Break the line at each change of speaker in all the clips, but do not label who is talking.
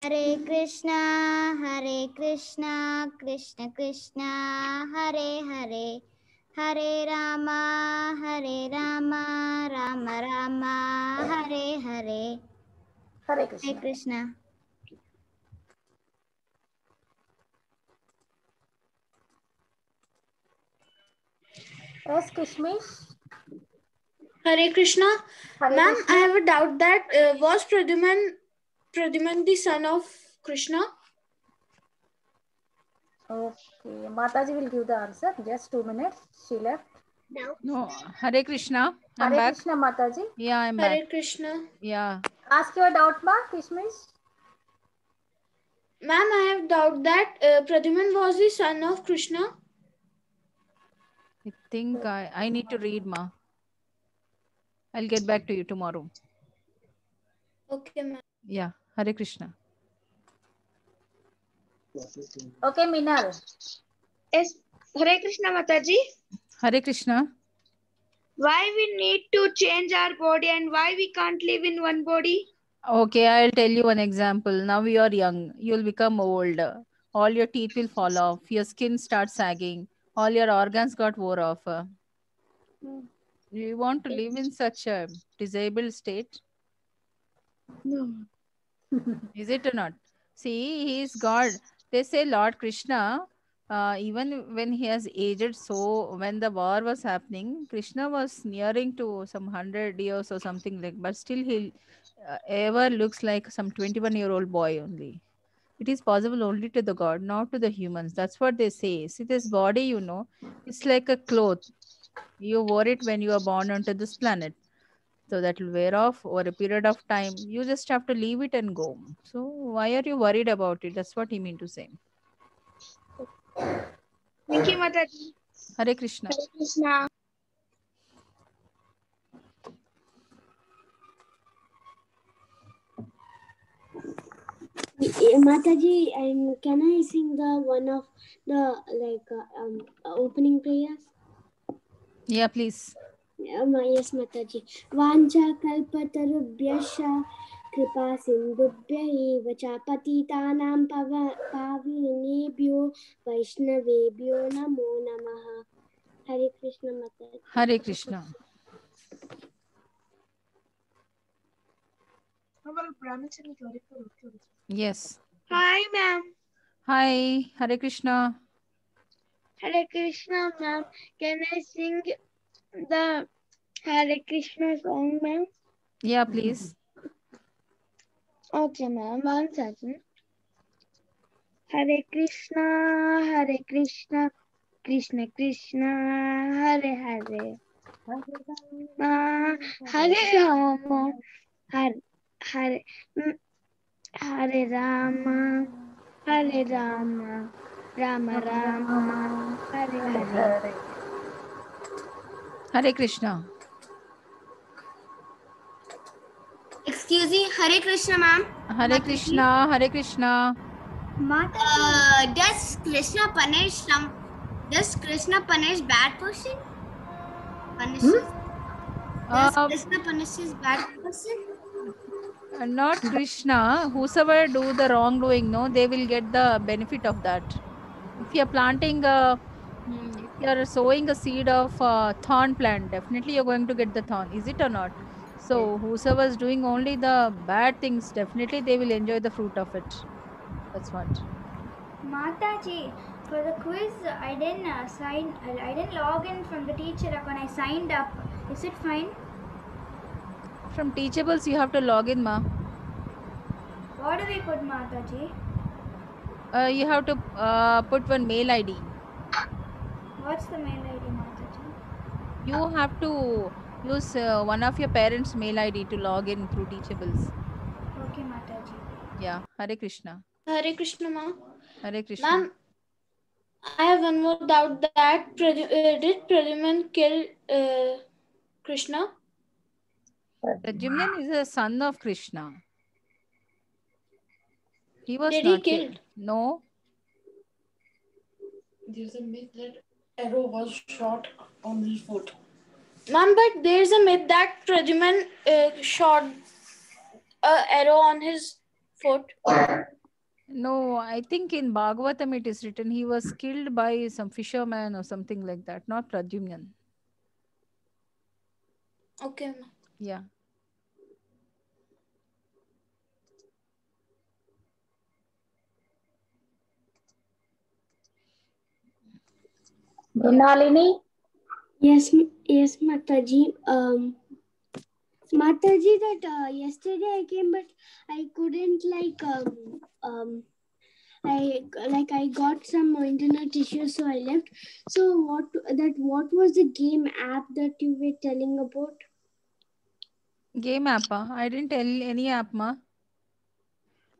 Hare Krishna, Krishna Krishna, Hare Hare, Hare Rama, Rama Rama, Hare Hare.
Hare
Hare
Krishna.
Krishna.
Yes, Kishmish.
Hare Krishna.
Hare
Ma'am,
Krishna.
I have a doubt that was Pradyuman the son of Krishna?
Okay, Mataji will give the answer. Just 2 minutes. She left.
No, Hare Krishna. I'm
Hare
back.
Krishna, Mataji.
Yeah, I'm back.
Hare Krishna.
Yeah.
Ask your doubt, ma, Kishmish.
Ma'am, I have doubt that Pradyuman was the son of Krishna.
I think I need to read, ma. I'll get back to you tomorrow.
Okay, ma'am.
Yeah. Hare Krishna.
Okay, Minal.
Yes, Hare Krishna Mataji.
Hare Krishna.
Why we need to change our body and why we can't live in one body?
Okay, I'll tell you one example. Now you are young. You'll become old. All your teeth will fall off. Your skin starts sagging. All your organs got wore off. You want to live in such a disabled state?
No.
Is it or not? See, he is God. They say Lord Krishna, even when he has aged, so when the war was happening, Krishna was nearing to some 100 years or something like, but still he ever looks like some 21-year-old boy only. It is possible only to the God, not to the humans. That's what they say. See, this body, it's like a cloth. You wore it when you were born onto this planet. So that will wear off over a period of time. You just have to leave it and go. So why are you worried about it? That's what he mean to say.
Thank you, Mataji.
Hare Krishna.
Hare Krishna.
Mataji, can I sing the one of the opening prayers?
Yeah, please.
Yes, Mataji. Vancha kalpatarubhyascha kripa sindhubhya eva cha patitanam pavinebhyo vaishnavebhyo namo namaha. Hare Krishna, Mataji.
Hare Krishna. Yes.
Hi, ma'am.
Hi. Hare Krishna.
Hare Krishna, ma'am. Can I sing the Hare Krishna song, ma'am?
Yeah, please.
Okay, ma'am. 1 second. Hare Krishna, Krishna Krishna, Hare Hare. Hare Rama, Hare Hare Hare Rama, Hare Rama, Rama Rama, Hare Hare.
Hare Krishna.
Excuse me, Hare Krishna, ma'am.
Hare Krishna. Hare Krishna.
Does Krishna punish bad person? Does Krishna punishes bad person?
Not Krishna. Whosoever do the wrongdoing, no, they will get the benefit of that. If you are planting if you are sowing a seed of thorn plant, definitely you're going to get the thorn. Is it or not? So whosoever is doing only the bad things, definitely they will enjoy the fruit of it. That's what.
Mataji, for the quiz, I didn't log in from the teacher account. I signed up. Is it fine?
From Teachables, you have to log in, ma.
What do we put, Mataji?
You have to put one mail ID.
What's the mail ID, Mataji?
You have to use one of your parents' mail ID to log in through Teachables.
Okay, Mataji.
Yeah. Hare Krishna.
Hare Krishna, ma'am.
Hare Krishna.
Ma'am, I have one more doubt that did Pradyuman kill Krishna?
Pradyumnan is a son of Krishna. He was
Did
not
he killed?
No.
There's a myth that arrow was shot on his foot.
Ma'am, but there's a myth that Pradyuman shot an arrow on his foot.
I think in Bhagavatam it is written he was killed by some fisherman or something like that, not Pradyumnan.
Okay, ma'am.
Yeah.
Brunalini?
Yes, yes, Mataji. Mataji, that yesterday I came, but I couldn't I got some internet issues, so I left. So what was the game app that you were telling about?
Game app. I didn't tell any app, ma.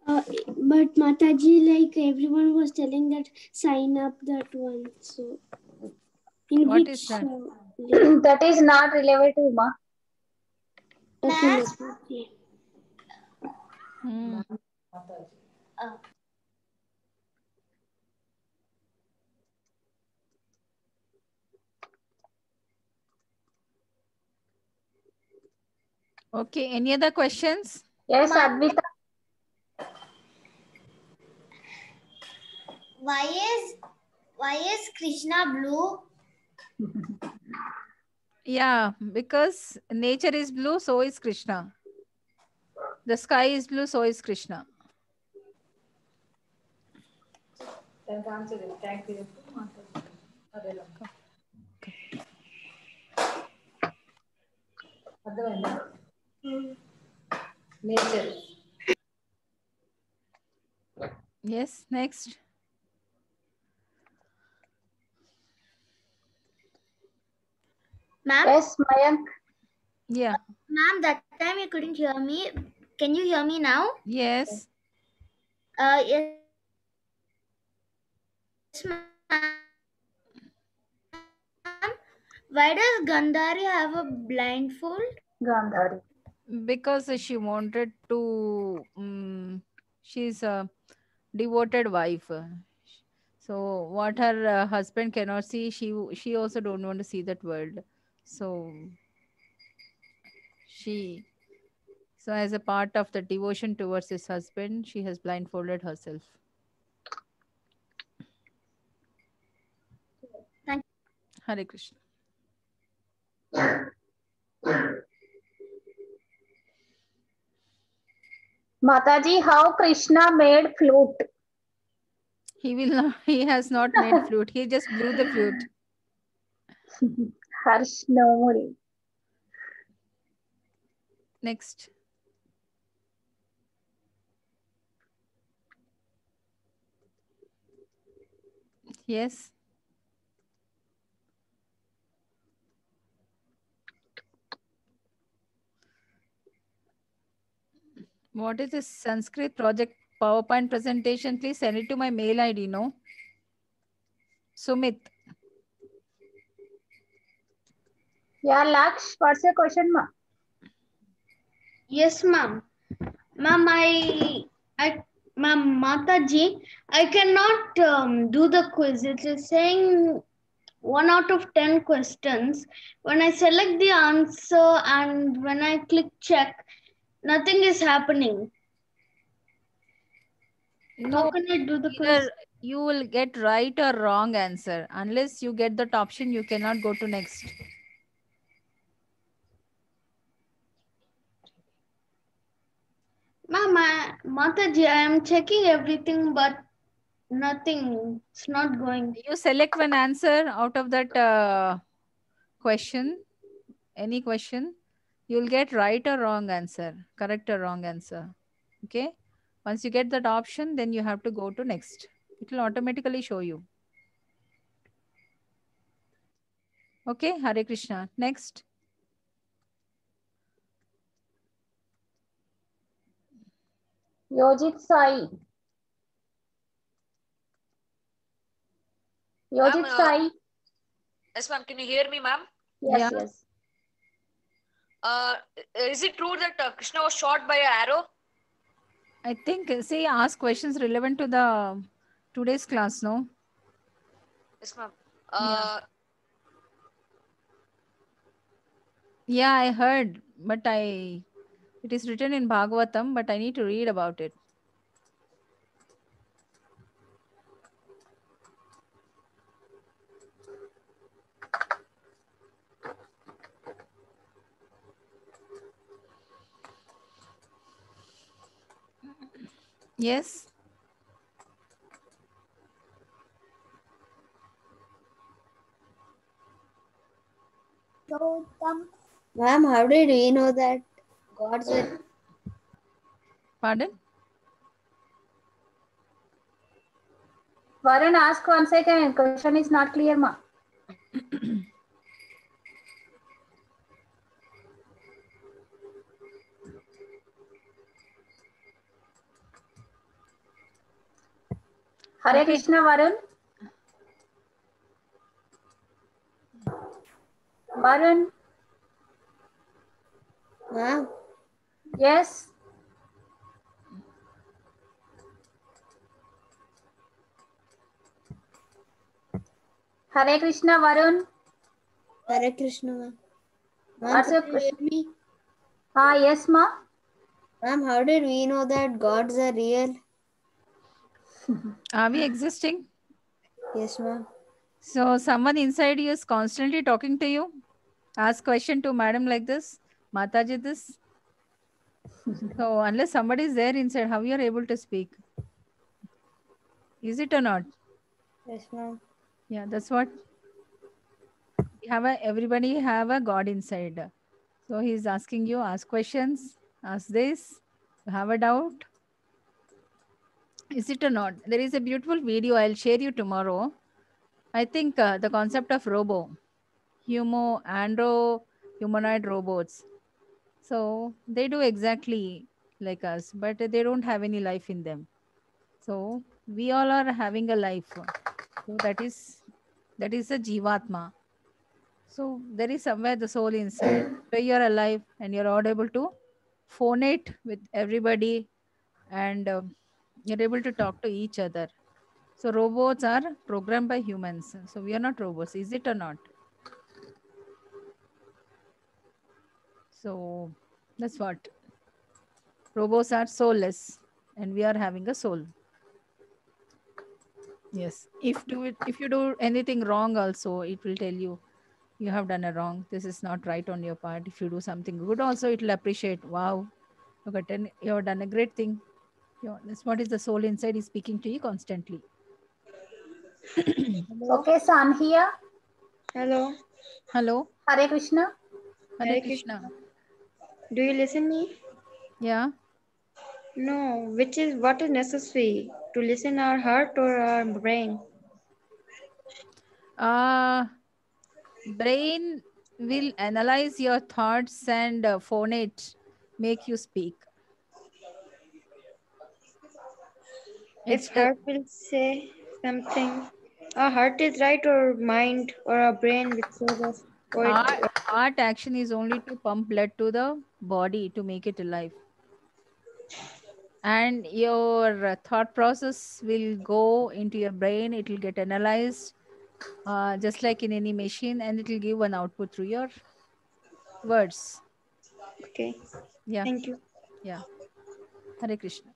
But Mataji, like everyone was telling that sign up that one. So in
What
which
is that?
link?
That is not relevant to Ma.
Okay, Mataji.
Hmm. Okay. Any other questions?
Yes, Advita.
Why is Krishna blue?
Yeah, because nature is blue, so is Krishna. The sky is blue, so is Krishna.
Nature.
Yes, next.
Ma'am,
Yes, Mayank.
Yeah.
ma'am, that time you couldn't hear me. Can you hear me now?
Yes.
Yes, ma'am. Why does Gandhari have a blindfold?
Gandhari.
Because she wanted to, she's a devoted wife. So what her husband cannot see, she also don't want to see that world. So so as a part of the devotion towards his husband, she has blindfolded herself.
Thank
Hare Krishna.
Mataji, how Krishna made flute?
He has not made flute. He just blew the flute.
Harsh Nomuri.
Next. Yes. What is this Sanskrit project PowerPoint presentation? Please send it to my mail ID, no? Sumit.
Yeah, Laksh, what's your question, Ma?
Yes, ma'am. Ma'am, ma'am, Mataji, I cannot do the quiz. It is saying 1 out of 10 questions. When I select the answer and when I click check, nothing is happening.
No,
How can I do the quiz?
either you will get right or wrong answer. Unless you get that option, you cannot go to next.
Ma'am, Mataji, I am checking everything, but nothing. It's not going.
You select one answer out of that question, any question. You'll get right or wrong answer, correct or wrong answer. Okay. Once you get that option, then you have to go to next. It will automatically show you. Okay. Hare Krishna. Next.
Yojit Sai. Yojit Sai.
Yes, ma'am. Can you hear me, ma'am?
Yes,
Yeah.
yes.
Is it true that Krishna was shot by an arrow?
I think, say, ask questions relevant to the today's class, no?
Yes, ma'am.
Yeah, I heard, but it is written in Bhagavatam, but I need to read about it. Yes.
Ma'am, how did we know that gods were?
Pardon?
Varun, ask once again. Question is not clear, ma. Hare
Okay.
Krishna, Varun. Varun,
Ma'am,
yes. Hare Krishna, Varun.
Hare Krishna, ma'am. Ma'am,
What's your
can you hear
question?
me?
Yes, ma.
Ma'am, how did we know that gods are real?
Are we existing?
Yes, ma'am.
So someone inside you is constantly talking to you. Ask question to madam like this, Mataji this. So unless somebody is there inside, how you are able to speak? Is it or not?
Yes, ma'am.
Yeah, that's what we have. Everybody have a God inside. So he's asking you, ask questions, ask this. You have a doubt? Is it or not? There is a beautiful video I'll share you tomorrow. I think the concept of humanoid robots. So they do exactly like us, but they don't have any life in them. So we all are having a life. So that is a jivatma. So there is somewhere the soul inside where you're alive and you're all able to phonate with everybody and you're able to talk to each other. So robots are programmed by humans. So we are not robots, is it or not? So that's what. Robots are soulless and we are having a soul. Yes. If you do anything wrong also, it will tell you you have done a wrong. This is not right on your part. If you do something good also, it will appreciate. Wow, you have done a great thing. That's what is the soul inside is speaking to you constantly.
Hello.
Okay, so I'm here.
Hello.
Hello.
Hare Krishna.
Hare Krishna.
Do you listen me?
Yeah.
No. What is necessary to listen our heart or our brain?
Brain will analyze your thoughts and phonate, make you speak.
If heart will say something, our heart is right or mind or our brain which says us.
Heart action is only to pump blood to the body to make it alive. And your thought process will go into your brain, it will get analyzed just like in any machine, and it will give an output through your words.
Okay.
Yeah.
Thank you.
Yeah. Hare Krishna.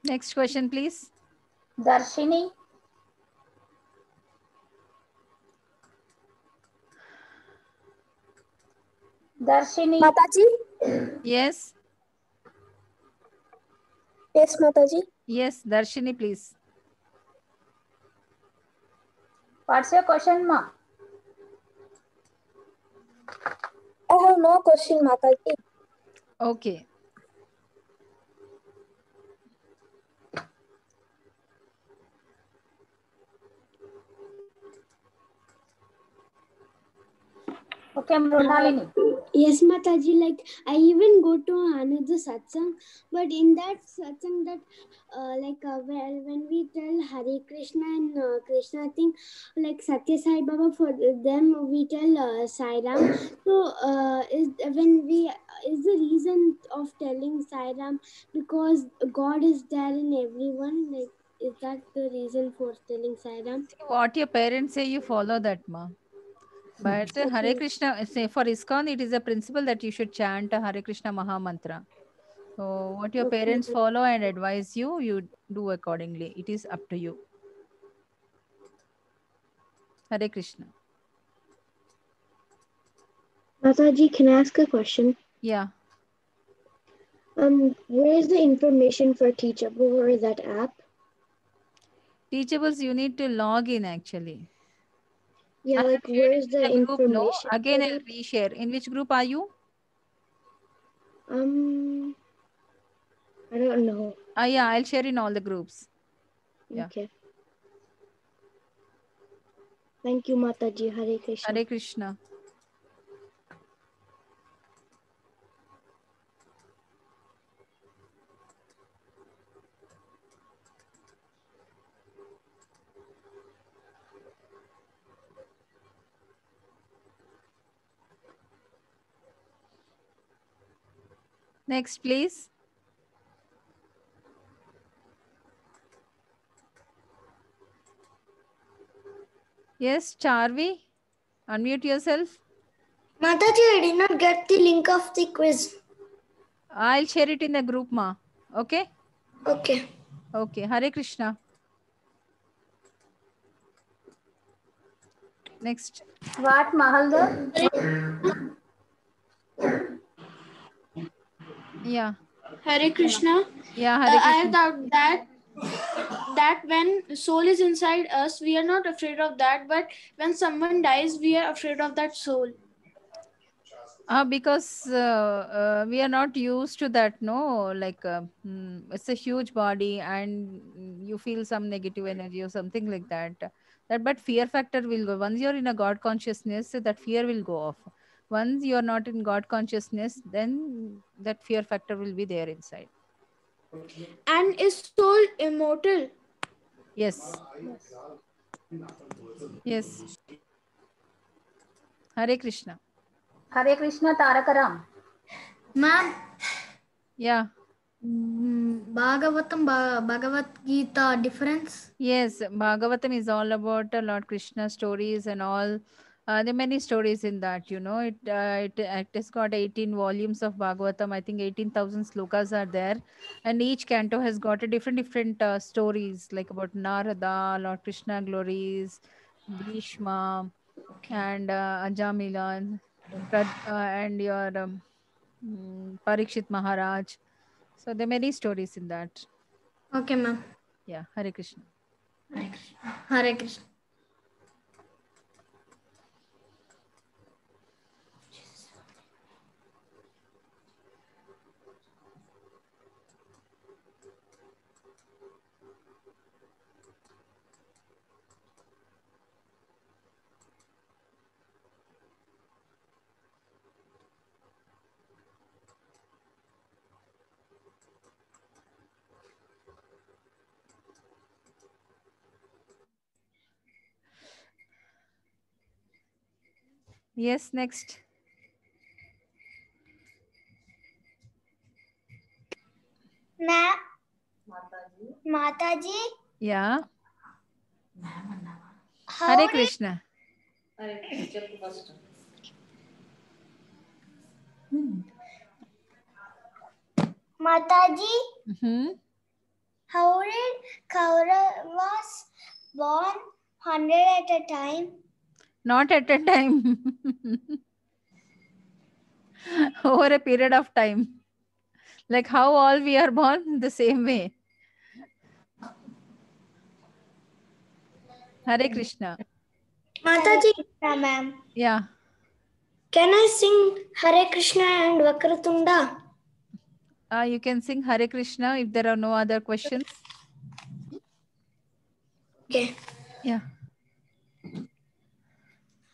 Next question, please.
Darshini. Darshini.
Mataji?
Yes.
Yes, Mataji.
Yes, Darshini, please.
What's your question, ma?
I have no question, Mataji.
Okay.
Okay, Mrunalini.
Yes, Mataji, like I even go to another satsang, but in that satsang that when we tell Hare Krishna and Krishna thing, like Satya Sai Baba, for them we tell Sai Ram. So is the reason of telling Sai Ram because God is there in everyone, like is that the reason for telling Sai Ram?
What your parents say, you follow that, ma. But Hare Krishna, say for ISKCON, it is a principle that you should chant a Hare Krishna Maha Mantra. So what your parents follow and advise you, you do accordingly. It is up to you. Hare Krishna.
Mataji, can I ask a question?
Yeah.
Where is the information for Teachable or that app?
Teachables, you need to log in actually.
Yeah, like where is the
Group, no?
information?
Again,
for
I'll
that?
reshare. In which group are you?
I don't know.
Yeah, I'll share in all the groups. Yeah.
Okay. Thank you, Mataji. Hare Krishna.
Hare Krishna. Next, please. Yes, Charvi, unmute yourself.
Mataji, I did not get the link of the quiz.
I'll share it in the group, ma. Okay?
Okay.
Okay. Hare Krishna. Next.
What, Mahaldar?
Yeah.
Hare Krishna.
Yeah, Hare Krishna.
I have doubt that when soul is inside us, we are not afraid of that. But when someone dies, we are afraid of that soul.
Because we are not used to that, no? Like it's a huge body, and you feel some negative energy or something like that. But fear factor will go. Once you're in a God consciousness, that fear will go off. Once you're not in God consciousness, then that fear factor will be there inside.
And is soul immortal?
Yes. Yes. Hare Krishna.
Hare Krishna, Tarakaram.
Ma'am.
Yeah.
Bhagavatam, Bhagavad Gita difference?
Yes, Bhagavatam is all about Lord Krishna stories and all. There are many stories in that, you know. It has got 18 volumes of Bhagavatam. I think 18,000 slokas are there, and each canto has got a different stories, like about Narada, Lord Krishna glories, Bhishma, and Ajamila, and your Parikshit Maharaj. So there are many stories in that.
Okay, ma'am.
Yeah, Hare Krishna.
Hare Krishna. Hare Krishna.
Yes, next.
Mataji,
Yeah.
how
Hare
did
Krishna.
Mataji,
Mm-hmm.
how did Kauravas born 100 at a time?
Not at a time. Over a period of time. Like how all we are born the same way. Hare Krishna.
Mataji,
ma'am.
Yeah.
can I sing Hare Krishna and Vakratunda?
You can sing Hare Krishna if there are no other questions.
Okay.
Yeah.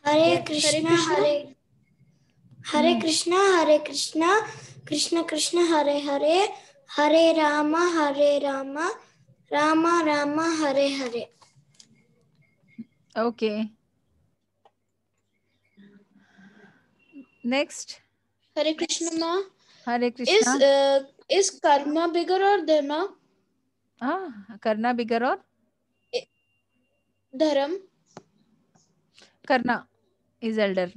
Hare Krishna, Hare Krishna, Hare Krishna, Krishna Krishna, Hare Hare, Hare Rama, Rama Rama, Hare Hare.
Okay. Next.
Hare Krishna, ma.
Hare Krishna.
Is karma bigger or dharma?
Karna bigger or?
Dharam.
Karna is elder.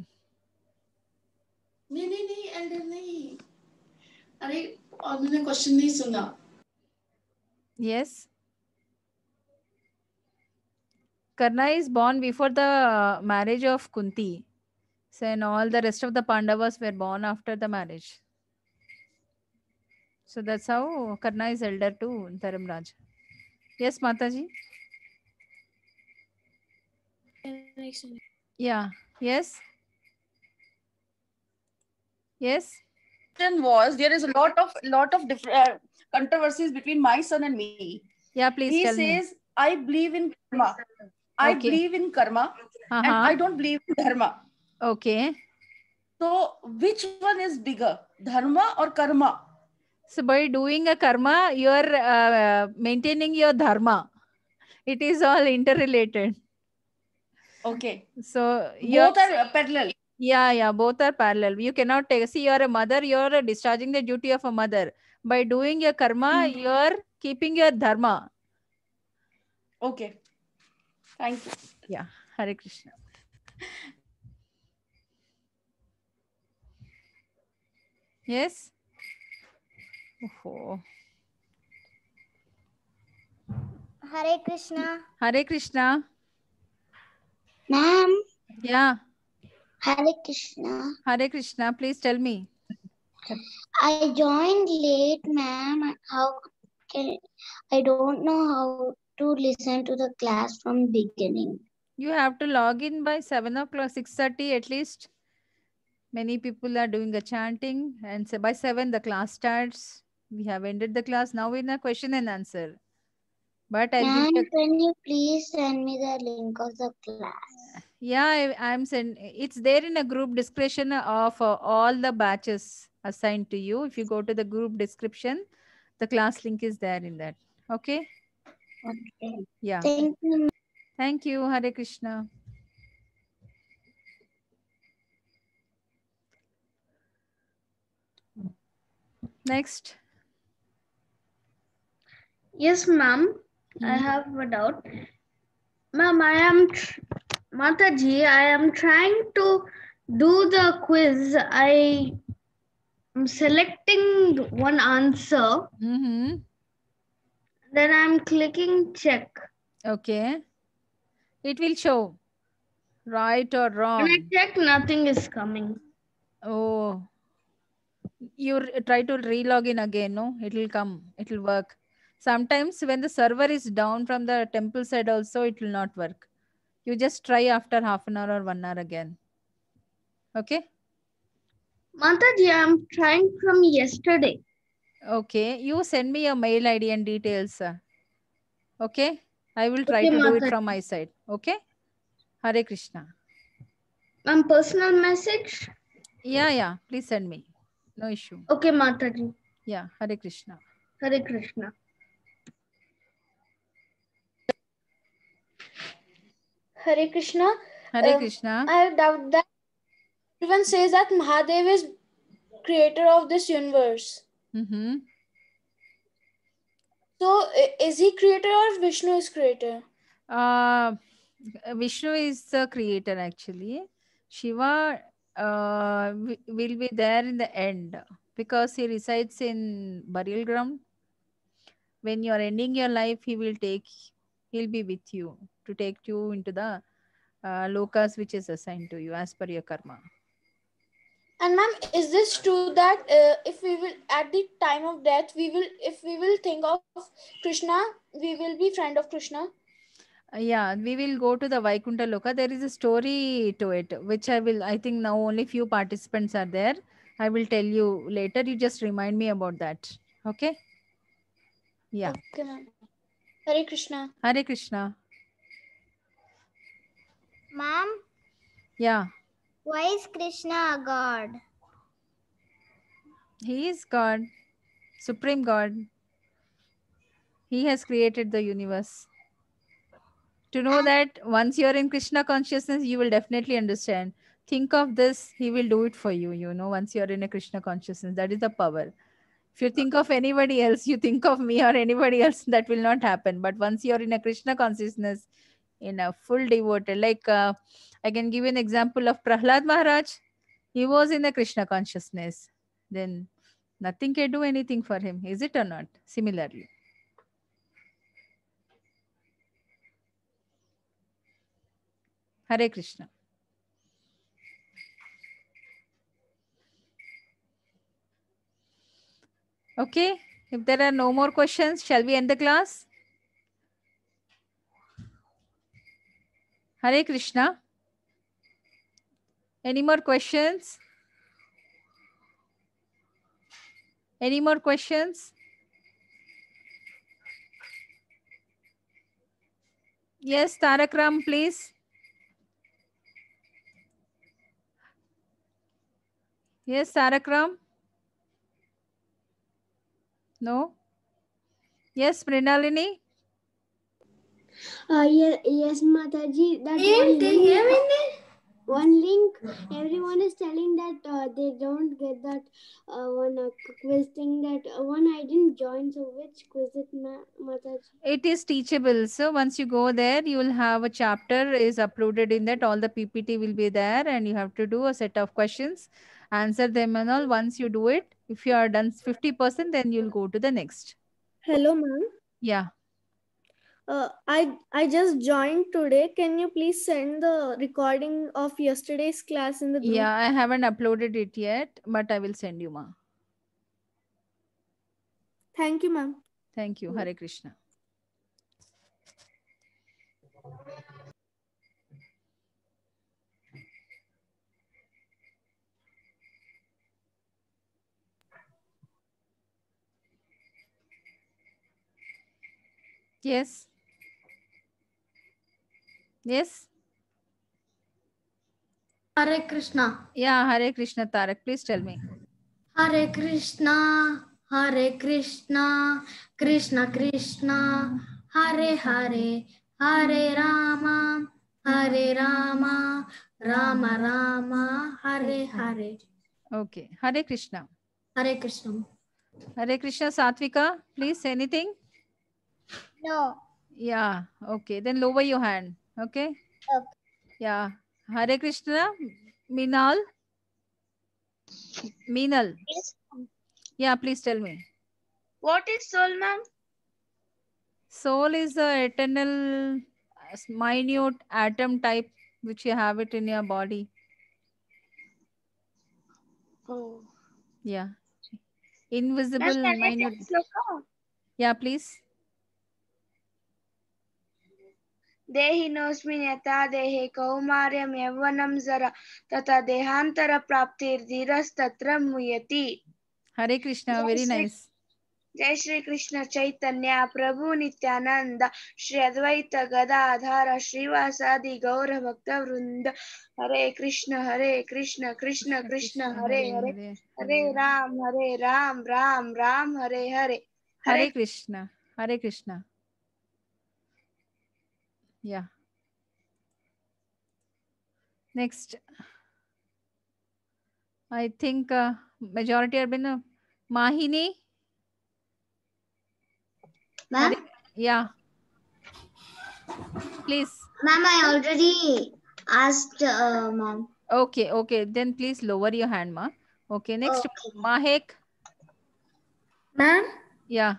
नहीं Elder नहीं अरे और मैंने question नहीं सुना
Yes. Karna is born before the marriage of Kunti. So, and all the rest of the Pandavas were born after the marriage. So that's how Karna is elder to Dharamraj. Yes, Mataji? Yeah. Yes? Yes?
Question was, there is a lot of different controversies between my son and me.
Yeah, please
He
tell me.
says, I believe in karma. I
Okay.
believe in karma and I don't believe in dharma.
Okay.
So which one is bigger, dharma or karma?
So by doing a karma, you are maintaining your dharma. It is all interrelated.
Okay.
So
both are parallel.
Yeah, both are parallel. You cannot take. See, you are a mother. You are discharging the duty of a mother. By doing your karma, you are keeping your dharma.
Okay. Thank you.
Yeah. Hare Krishna. Yes. Oh.
Hare Krishna.
Hare Krishna.
Ma'am.
Yeah.
Hare Krishna.
Hare Krishna. Please tell me.
I joined late, ma'am. How can I don't know how to listen to the class from beginning.
You have to log in by 7 o'clock, 6:30 at least. Many people are doing a chanting, and so by 7 the class starts. We have ended the class. Now in a question and answer. But I'll
Ma'am,
give you
can you please send me the link of the class?
Yeah, I'm send. It's there in a group description of all the batches assigned to you. If you go to the group description, the class link is there in that. Okay.
Okay.
Yeah.
Thank you.
Thank you. Hare Krishna. Next.
Yes, ma'am. I have a doubt. Ma'am, Mataji, I am trying to do the quiz. I am selecting one answer.
Mm-hmm.
Then I'm clicking check.
Okay. It will show right or wrong.
When I check, nothing is coming.
Oh. You try to re-log in again, no? It will come. It will work. Sometimes when the server is down from the temple side also, it will not work. You just try after half an hour or 1 hour again. Okay?
Mataji, I'm trying from yesterday.
Okay. You send me your mail ID and details. Okay? I will try
Okay,
to do it
Mataji.
from my side. Okay? Hare Krishna.
Ma'am, personal message?
Yeah. Please send me. No issue.
Okay, Mataji.
Yeah. Hare Krishna.
Hare Krishna.
Hare Krishna.
Hare Krishna.
I doubt that everyone says that Mahadev is creator of this universe.
Mm-hmm.
So is he creator or Vishnu is creator?
Vishnu is the creator actually. Shiva will be there in the end because he resides in burial ground. When you are ending your life, he'll be with you to take you into the lokas which is assigned to you as per your karma.
And ma'am, is this true that if we will at the time of death, if we will think of Krishna, we will be friend of Krishna?
Yeah, we will go to the Vaikuntha Loka. There is a story to it, which I think now only few participants are there. I will tell you later. You just remind me about that. Okay? Yeah.
Okay, ma'am. Hare Krishna.
Hare Krishna.
Ma'am,
Yeah.
why is Krishna a god?
He is God, Supreme God. He has created the universe. To know that once you are in Krishna consciousness, you will definitely understand. Think of this, he will do it for you, once you are in a Krishna consciousness. That is the power. If you think of anybody else, you think of me or anybody else, that will not happen. But once you are in a Krishna consciousness, in a full devoted, like I can give you an example of Prahlad Maharaj. He was in a Krishna consciousness. Then nothing can do anything for him. Is it or not? Similarly. Hare Krishna. Okay, if there are no more questions, shall we end the class? Hare Krishna. Any more questions? Any more questions? Yes, Tarak Ram, please. Yes, Tarak Ram. No? Yes, Mrinalini.
Yes, Mataji. That one link, everyone is telling that they don't get that one quiz thing. That one I didn't join. So which quiz it, Mataji?
It is teachable. So once you go there, you will have a chapter is uploaded in that. All the PPT will be there, and you have to do a set of questions, answer them and all. Once you do it, if you are done 50%, then you'll go to the next.
Hello, ma'am.
Yeah.
I just joined today. Can you please send the recording of yesterday's class in the group?
Yeah, I haven't uploaded it yet, but I will send you, ma.
Thank you, ma'am.
Thank you. Hare Krishna. Yes. Yes.
Hare Krishna.
Yeah, Hare Krishna, Tarak. Please tell me.
Hare Krishna, Hare Krishna, Krishna Krishna, Hare Hare, Hare Rama, Hare Rama, Rama Rama, Hare Hare.
Okay. Hare Krishna.
Hare Krishna.
Hare Krishna, Satvika. Please say anything.
No.
Yeah. Okay. Then lower your hand. Okay.
Okay.
Yeah. Hare Krishna, Minal. Minal.
Yes.
Yeah, please tell me.
What is soul, ma'am?
Soul is the eternal minute atom type which you have it in your body.
Oh.
Yeah. Invisible
Ma'am, can I
minute.
take sloka?
Yeah, please.
देहिनोऽस्मिन् यथा देहे कौमार्यं यौवनं जरा तथा देहान्तर प्राप्तिर्धीरस्तत्र मुह्यति.
Hare Krishna, very nice.
जय श्री कृष्ण चैतन्य प्रभु नित्यानंद श्री अद्वैत गदाधर श्रीवासादि गौर भक्त वृंद. हरे कृष्ण कृष्ण कृष्ण हरे हरे, हरे Ram Ram Ram Hare Hare.
Hare Krishna. Hare Krishna. Yeah. Next. I think majority have been Mahini.
Ma'am?
Yeah. Please.
Ma'am, I already asked, ma'am.
Okay, okay. Then please lower your hand, ma. Okay, next.
Okay.
Mahek.
Ma'am?
Yeah.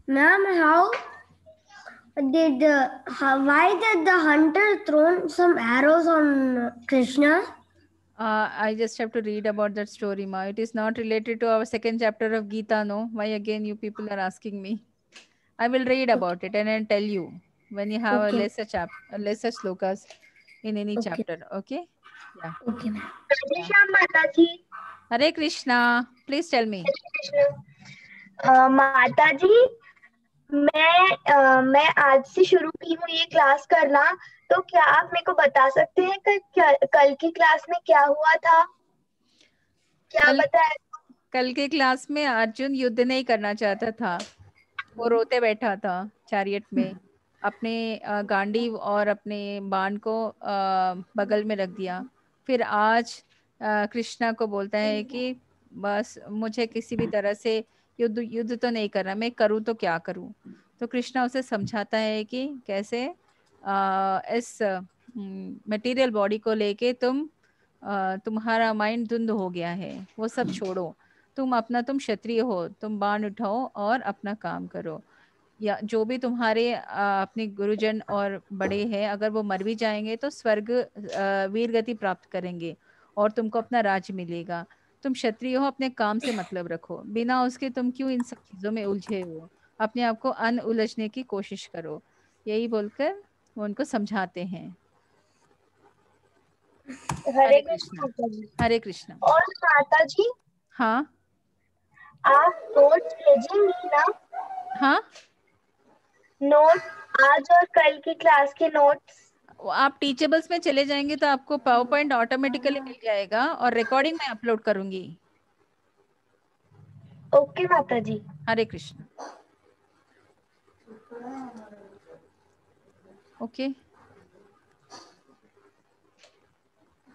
Ma'am, why did the hunter throw some arrows on Krishna?
I just have to read about that story, ma. It is not related to our second chapter of Gita, no? Why again you people are asking me? I will read about it and then tell you when you have a lesser slokas in any chapter. Okay? Yeah.
Okay, ma'am.
Hare Krishna. Please tell me.
माता जी, मैं आज से शुरू की हूँ ये class करना, तो क्या आप मेरे को बता सकते हैं कि कल की क्लास में क्या हुआ था? क्या बताया?
कल के क्लास में अर्जुन युद्ध नहीं करना चाहता था. वो रोते बैठा था चैरियट में, अपने गांडीव और अपने बाण को बगल में रख दिया. फिर आज कृष्णा को बोलता है कि बस मुझे किसी भी तरह से युद्ध तो नहीं करना, मैं करूँ तो क्या करूँ. तो कृष्णा उसे समझाता है कि कैसे इस मटेरियल बॉडी को लेके तुम्हारा माइंड धुंध हो गया है, वो सब छोड़ो. तुम क्षत्रिय हो, तुम बाण उठाओ और अपना काम करो. या जो भी तुम्हारे अपने गुरुजन और बड़े हैं, अगर वो मर भी जाएंगे तो स्वर्ग वीर गति प्राप्त करेंगे और तुमको अपना राज्य मिलेगा। तुम क्षत्रिय हो, अपने काम से मतलब रखो, बिना उसके तुम क्यों इन सब चीजों में उलझे हो, अपने आप को उलझने की कोशिश करो। यही बोलकर वो उनको समझाते हैं।
हरे कृष्ण माता जी।
हरे कृष्ण।
और माता जी,
हाँ
आप नोट्स भेजेंगी ना?
हाँ,
नोट आज और कल की क्लास के नोट्स।
आप टीचेबल्स में चले जाएंगे तो आपको पावर पॉइंट ऑटोमेटिकली मिल जाएगा और रिकॉर्डिंग मैं अपलोड करूंगी।
ओके माता जी।
Hare Krishna. Okay,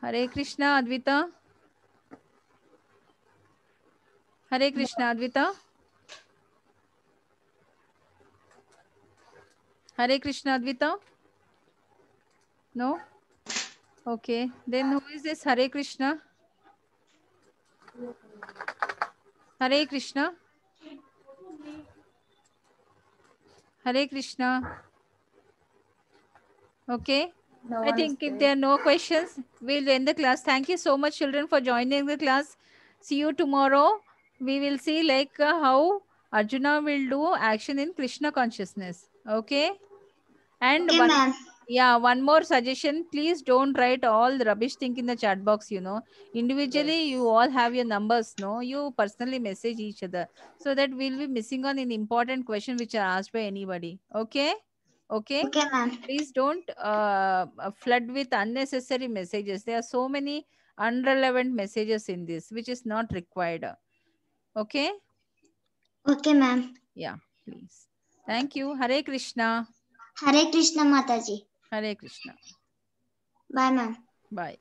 Hare Krishna Advita. Hare Krishna Advita. Hare Krishna Advita. No? Okay. Then who is this Hare Krishna? Hare Krishna. Hare Krishna. Okay.
No
I
one
think
is
if
there.
there are no questions, we'll end the class. Thank you so much, children, for joining the class. See you tomorrow. We will see like how Arjuna will do action in Krishna consciousness. Okay. And
Okay,
one more suggestion, please don't write all the rubbish thing in the chat box, individually you all have your numbers, no, you personally message each other, so that we'll be missing on an important question which are asked by anybody. Okay.
Okay, ma'am.
Please don't flood with unnecessary messages. There are so many irrelevant messages in this which is not required. Okay.
Okay, ma'am.
Yeah, please. Thank you. Hare Krishna.
Hare Krishna, Mataji.
Hare Krishna.
Bye, ma'am.
Bye.